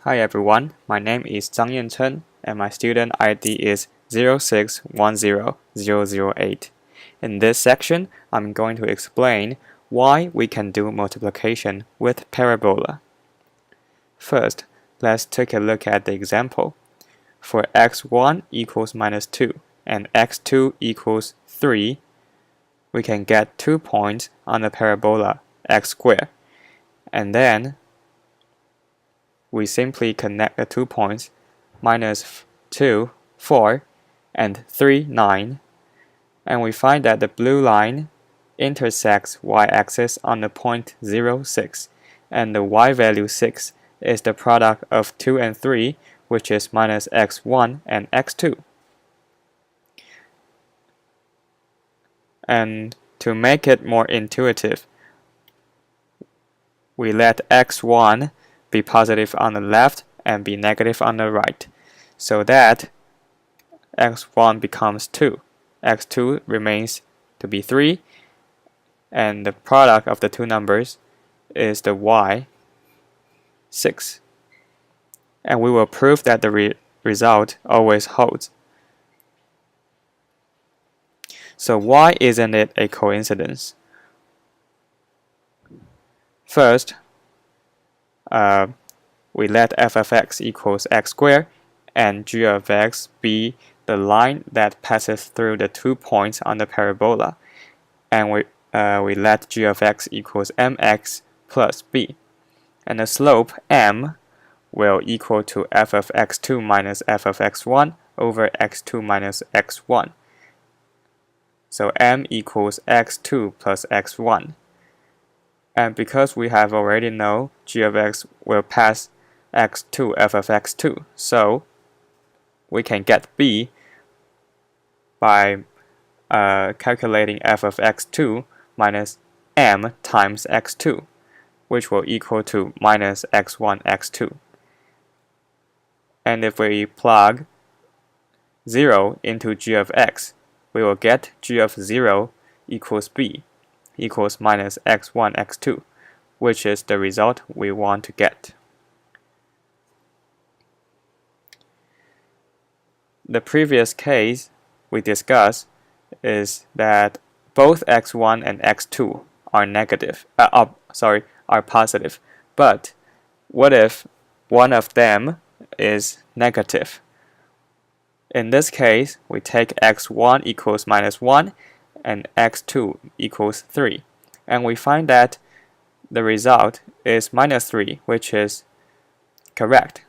Hi everyone, my name is Zhang Yanchen and my student ID is 0610008. In this section, I'm going to explain why we can do multiplication with parabola. First, let's take a look at the example. For x1 equals minus 2 and x2 equals 3, we can get 2 points on the parabola x squared, and then we simply connect the 2 points, minus 2, 4, and 3, 9, and we find that the blue line intersects y-axis on the point 0, 6, and the y value 6 is the product of 2 and 3, which is minus x1 and x2. And to make it more intuitive, we let x1 be positive on the left and be negative on the right, so that x1 becomes 2, x2 remains to be 3, and the product of the two numbers is the y, 6. And we will prove that the result always holds. So why isn't it a coincidence? First, we let f of x equals x squared and g of x be the line that passes through the 2 points on the parabola, and we let g of x equals mx plus b, and the slope m will equal to f of x2 minus f of x1 over x2 minus x1. So m equals x2 plus x1. And because we have already know g of x will pass x2 f of x2, so we can get b by calculating f of x2 minus m times x2, which will equal to minus x1 x2. And if we plug 0 into g of x, we will get g of 0 equals b equals minus x1 x2, which is the result we want to get. The previous case we discussed is that both x1 and x2 are are positive, but what if one of them is negative? In this case, we take x1 equals minus 1 and x2 equals 3, and we find that the result is minus 3, which is correct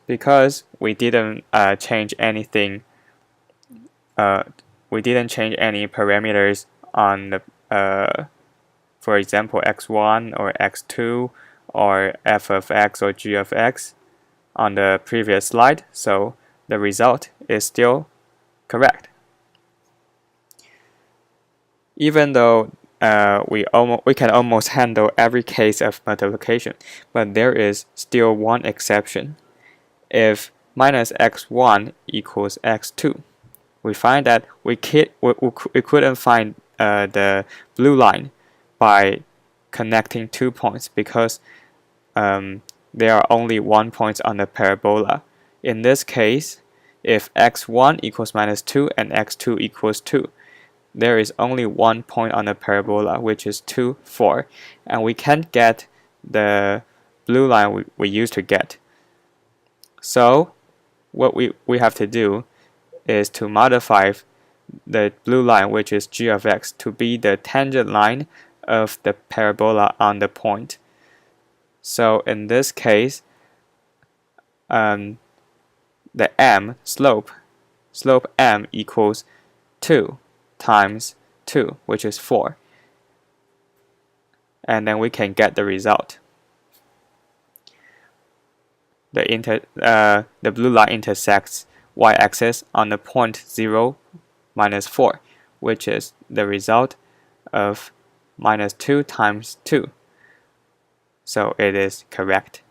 because we didn't change anything. We didn't change any parameters on the, for example, x1 or x2 or f of x or g of x on the previous slide, so the result is still correct. Even though we can almost handle every case of multiplication, but there is still one exception. If minus x1 equals x2, we find that we couldn't find the blue line by connecting 2 points because there are only 1 point on the parabola. In this case, if x1 equals minus 2 and x2 equals 2, there is only 1 point on the parabola, which is 2, 4, and we can't get the blue line we used to get. So what we have to do is to modify the blue line, which is g of x, to be the tangent line of the parabola on the point. So in this case, the m slope m equals 2 times 2, which is 4, and then we can get the result. The blue line intersects y-axis on the point 0 minus 4, which is the result of minus 2 times 2. So it is correct.